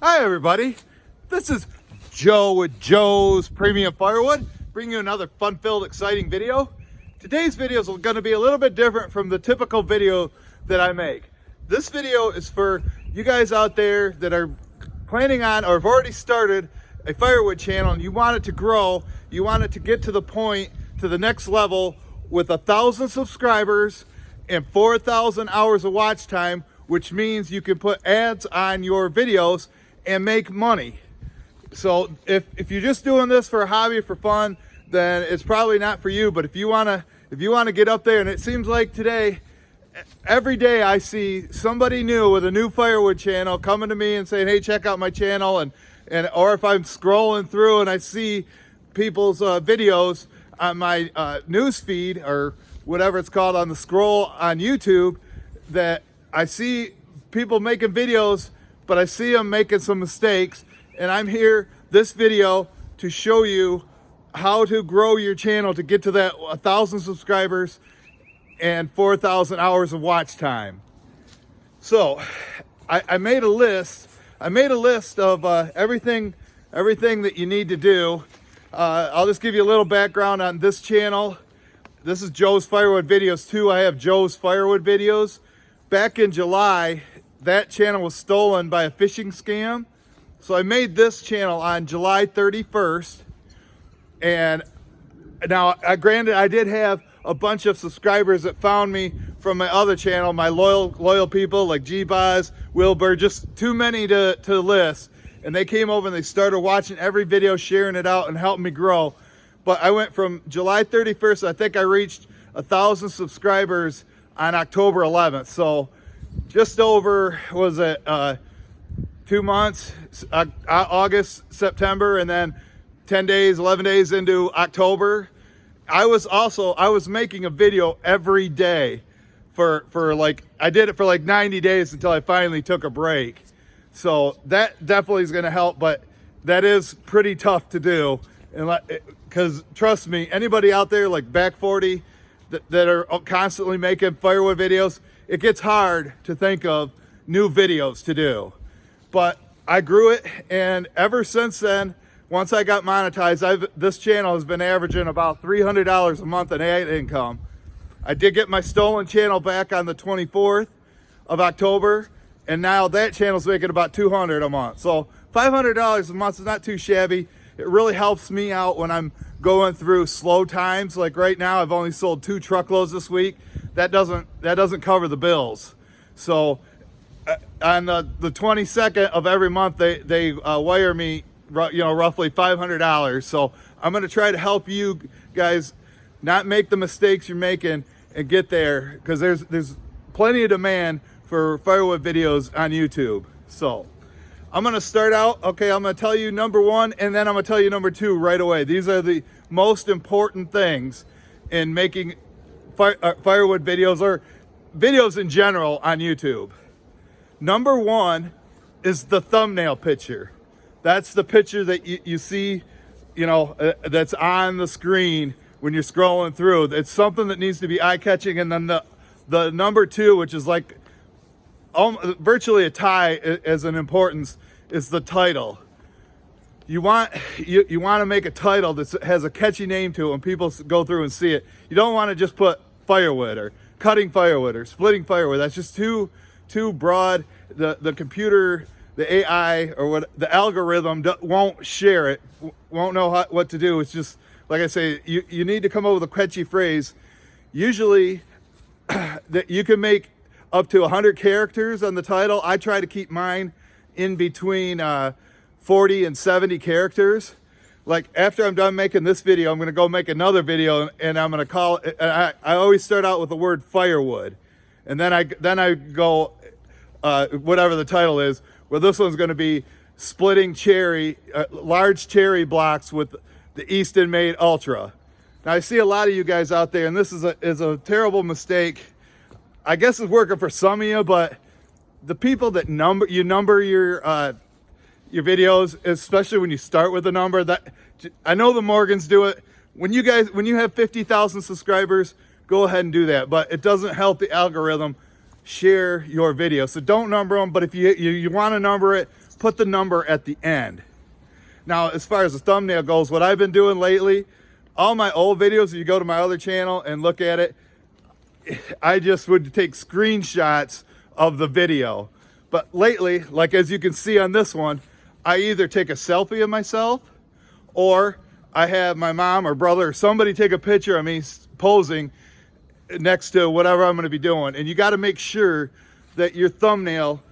Hi everybody, this is Joe with Joe's Premium Firewood, bringing you another fun-filled, exciting video. Today's video is going to be a little bit different from the typical video that I make. This video is for you guys out there that are planning on or have already started a firewood channel and you want it to grow, you want it to get to the point, to the next level with 1,000 subscribers and 4,000 hours of watch time, which means you can put ads on your videos and make money. So if you're just doing this for a hobby, for fun, then it's probably not for you. But if you wanna get up there, and it seems like today, every day I see somebody new with a new firewood channel coming to me and saying, hey, check out my channel, and or if I'm scrolling through and I see people's videos on my news feed or whatever it's called on the scroll on YouTube, that I see people making videos, but I see them making some mistakes, and I'm here this video to show you how to grow your channel to get to that 1,000 subscribers and 4,000 hours of watch time. So I made a list. I made a list of everything that you need to do. I'll just give you a little background on this channel. This is Joe's Firewood Videos 2. I have Joe's Firewood Videos. Back in July, that channel was stolen by a phishing scam. So I made this channel on July 31st. And now, granted, I did have a bunch of subscribers that found me from my other channel, my loyal people like G-Boz, Wilbur, just too many to list. And they came over and they started watching every video, sharing it out and helping me grow. But I went from July 31st, I think I reached 1,000 subscribers on October 11th. So just over, was it 2 months, August, September, and then 10 days, 11 days into October. I was making a video every day for like, I did it for like 90 days until I finally took a break. So that definitely is going to help, but that is pretty tough to do. And because trust me, anybody out there like Back 40 that are constantly making firewood videos, it gets hard to think of new videos to do. But I grew it, and ever since then, once I got monetized, this channel has been averaging about $300 a month in ad income. I did get my stolen channel back on the 24th of October, and now that channel's making about $200 a month. So $500 a month is not too shabby. It really helps me out when I'm going through slow times. Like right now, I've only sold 2 truckloads this week. That doesn't cover the bills. So on the 22nd of every month, they wire me, roughly $500. So I'm going to try to help you guys not make the mistakes you're making and get there, because there's plenty of demand for firewood videos on YouTube. So I'm going to start out, okay, I'm going to tell you number 1, and then I'm going to tell you number 2 right away. These are the most important things in making firewood videos, or videos in general on YouTube. Number 1 is the thumbnail picture. That's the picture that you see, that's on the screen when you're scrolling through. It's something that needs to be eye-catching. And then the number 2, which is like virtually a tie as an importance, is the title. You want to make a title that has a catchy name to it when people go through and see it. You don't want to just put firewood or cutting firewood or splitting firewood. That's just too broad. The computer, the AI, or what, the algorithm won't share it, won't know what to do. It's just, like I say, you need to come up with a catchy phrase. Usually that you can make up to 100 characters on the title. I try to keep mine in between 40 and 70 characters. Like after I'm done making this video, I'm going to go make another video, and I'm going to call it, I always start out with the word firewood, and then I go whatever the title is. Well, this one's going to be splitting large cherry blocks with the Easton Made Ultra. Now I see a lot of you guys out there, and this is a terrible mistake. I guess it's working for some of you, but the people that number your videos, especially when you start with a number, that I know the Morgans do it. When you have 50,000 subscribers, go ahead and do that, but it doesn't help the algorithm share your video. So don't number them, but if you want to number it, put the number at the end. Now, as far as the thumbnail goes, what I've been doing lately, all my old videos, if you go to my other channel and look at it, I just would take screenshots of the video. But lately, like as you can see on this one, I either take a selfie of myself, or I have my mom or brother or somebody take a picture of me posing next to whatever I'm going to be doing. And you got to make sure that your thumbnail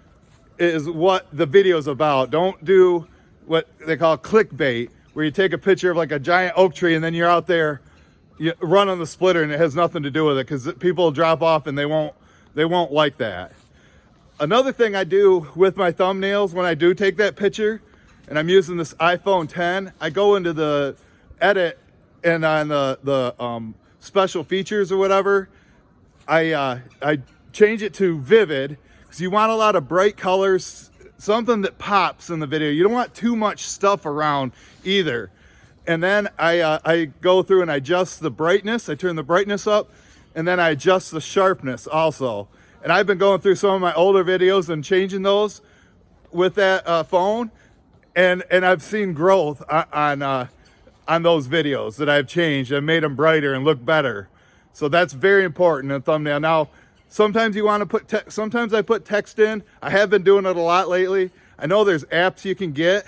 is what the video's about. Don't do what they call clickbait, where you take a picture of like a giant oak tree and then you're out there, you run on the splitter and it has nothing to do with it, because people will drop off and they won't like that. Another thing I do with my thumbnails when I do take that picture, and I'm using this iPhone 10, I go into the edit and on the special features or whatever, I change it to vivid, because you want a lot of bright colors, something that pops in the video. You don't want too much stuff around either. And then I go through and I adjust the brightness. I turn the brightness up, and then I adjust the sharpness also. And I've been going through some of my older videos and changing those with that phone, and I've seen growth on those videos that I've changed and made them brighter and look better. So that's very important in a thumbnail. Now, sometimes you want to put sometimes I put text in. I have been doing it a lot lately. I know there's apps you can get,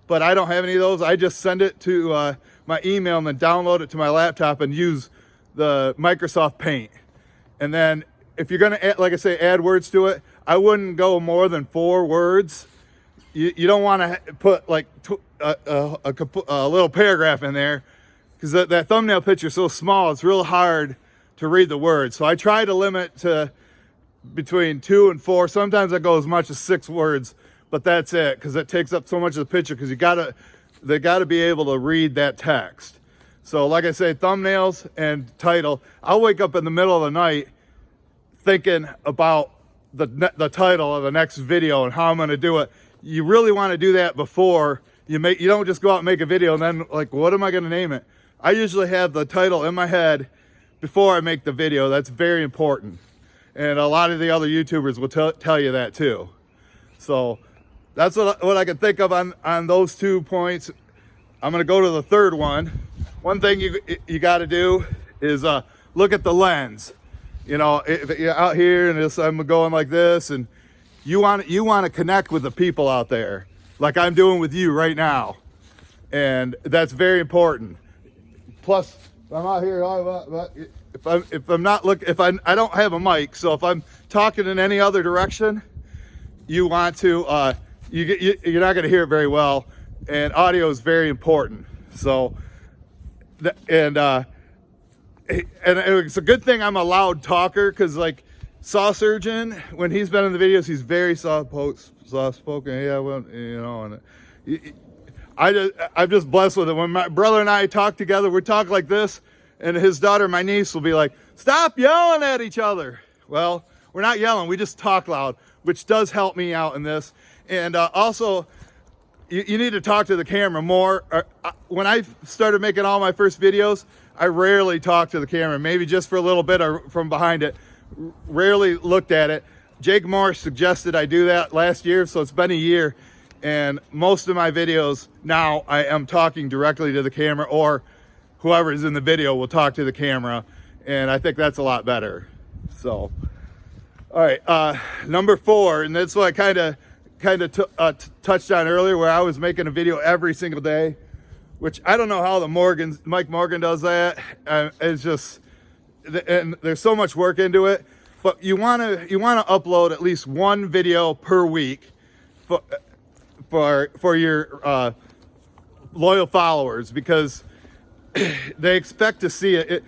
but I don't have any of those. I just send it to my email and then download it to my laptop and use the Microsoft Paint. And then if you're gonna add, like I say, add words to it, I wouldn't go more than 4 words. You don't want to put like a little paragraph in there, because that thumbnail picture is so small, it's real hard to read the words. So I try to limit to between 2 and 4. Sometimes I go as much as 6 words, but that's it, because it takes up so much of the picture, because they gotta be able to read that text. So like I say, thumbnails and title, I'll wake up in the middle of the night thinking about the title of the next video and how I'm gonna do it. You really wanna do that before you don't just go out and make a video and then like, what am I gonna name it? I usually have the title in my head before I make the video. That's very important. And a lot of the other YouTubers will tell you that too. So that's what I can think of on those 2 points. I'm gonna go to the third one. One thing you gotta do is look at the lens. You know, if you're out here and I'm going like this, and you want to connect with the people out there, like I'm doing with you right now, and that's very important. Plus, if I'm out here, I don't have a mic, so if I'm talking in any other direction, you want to you're not going to hear it very well, and audio is very important. So, and it's a good thing I'm a loud talker, because like Saw Surgeon, when he's been in the videos, he's very soft spoken. Yeah, well, you know, and I'm just blessed with it. When my brother and I talk together, we talk like this, and his daughter, my niece, will be like, "Stop yelling at each other." Well, we're not yelling, we just talk loud, which does help me out in this. And also, you need to talk to the camera more. When I started making all my first videos, I rarely talked to the camera, maybe just for a little bit or from behind it. Rarely looked at it. Jake Morris suggested I do that last year, so it's been a year, and most of my videos now I am talking directly to the camera, or whoever is in the video will talk to the camera, and I think that's a lot better. So, all right, number 4, and that's what I kind of touched on earlier, where I was making a video every single day, which I don't know how Mike Morgan does that. It's just, and there's so much work into it, but you want to upload at least 1 video per week for your loyal followers, because they expect to see it.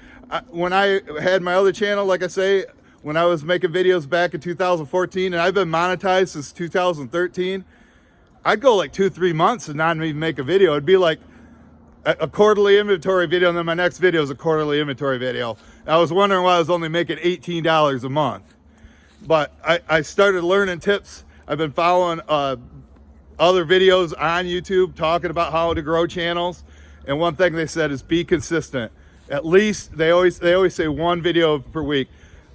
When I had my other channel, like I say, when I was making videos back in 2014, and I've been monetized since 2013, I'd go like 2-3 months and not even make a video. It'd be like a quarterly inventory video, and then my next video is a quarterly inventory video. I was wondering why I was only making $18 a month. But I started learning tips. I've been following other videos on YouTube talking about how to grow channels. And one thing they said is be consistent. At least they always say 1 video per week.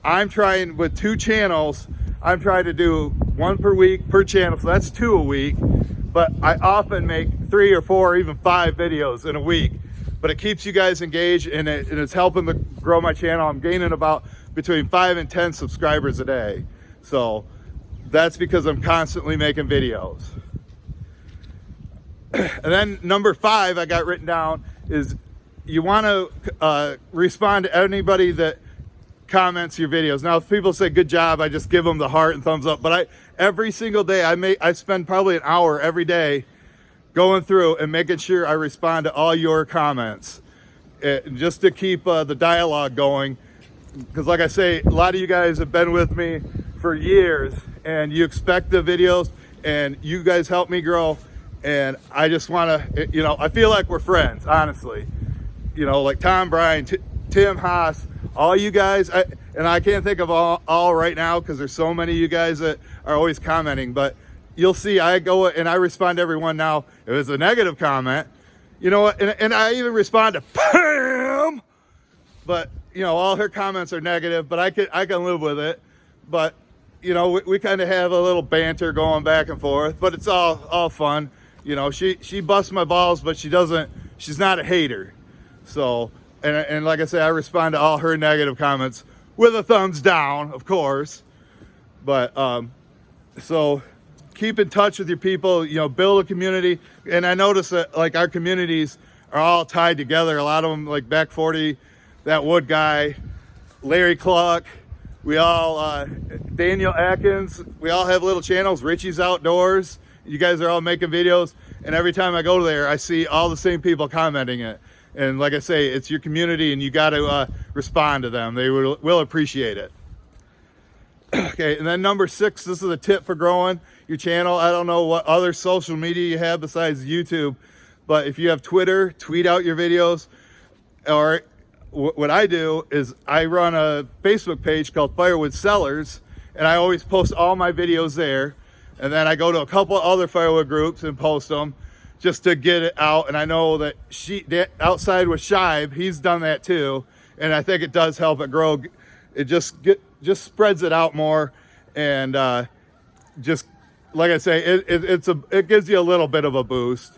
I'm trying with 2 channels. I'm trying to do 1 per week per channel, so that's 2 a week. But I often make 3 or 4 or even 5 videos in a week. But it keeps you guys engaged, and it's helping to grow my channel. I'm gaining about between 5 and 10 subscribers a day. So that's because I'm constantly making videos. And then number 5 I got written down is you want to respond to anybody that comments your videos. Now, if people say good job, I just give them the heart and thumbs up. But every single day I spend probably an hour every day going through and making sure I respond to all your comments, just to keep the dialogue going. Because like I say, a lot of you guys have been with me for years, and you expect the videos, and you guys help me grow. And I just want to, you know, I feel like we're friends, honestly. You know, like Tom Bryan, Tim Haas, all you guys, and I can't think of all right now because there's so many of you guys that are always commenting, but you'll see I go and I respond to everyone now. If it's a negative comment, you know what, and I even respond to Pam, but you know, all her comments are negative, but I can live with it. But you know, we kind of have a little banter going back and forth, but it's all fun. You know, she busts my balls, but she's not a hater. So, and like I say, I respond to all her negative comments with a thumbs down, of course. But so keep in touch with your people, you know, build a community. And I notice that like our communities are all tied together. A lot of them, like Back 40, that Wood guy, Larry Cluck, we all, Daniel Atkins, we all have little channels. Richie's Outdoors, you guys are all making videos. And every time I go there, I see all the same people commenting it. And like I say, it's your community, and you got to respond to them. They will appreciate it. Okay, and then number 6, this is a tip for growing your channel. I don't know what other social media you have besides YouTube, but if you have Twitter, tweet out your videos. Or what I do is I run a Facebook page called Firewood Sellers, and I always post all my videos there. And then I go to a couple of other firewood groups and post them just to get it out. And I know that Outside with Shibe, he's done that too. And I think it does help it grow. It just spreads it out more. And just like I say, it gives you a little bit of a boost.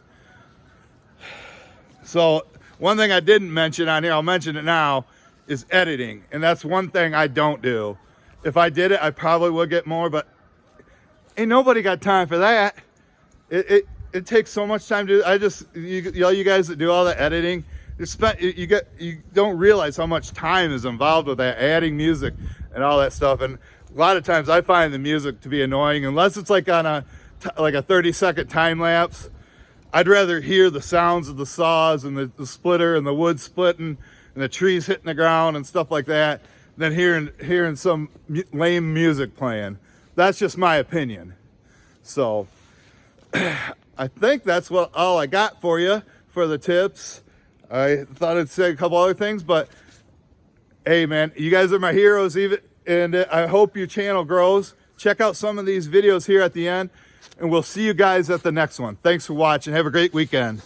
So one thing I didn't mention on here, I'll mention it now, is editing. And that's one thing I don't do. If I did it, I probably would get more, but ain't nobody got time for that. It takes so much time to. All you guys that do all the editing, you don't realize how much time is involved with that, adding music and all that stuff. And a lot of times I find the music to be annoying, unless it's like on a 30-second time lapse. I'd rather hear the sounds of the saws and the splitter and the wood splitting and the trees hitting the ground and stuff like that than hearing some lame music playing. That's just my opinion. So I think that's all I got for you for the tips. I thought I'd say a couple other things, but hey man, you guys are my heroes, and I hope your channel grows. Check out some of these videos here at the end, and we'll see you guys at the next one. Thanks for watching. Have a great weekend.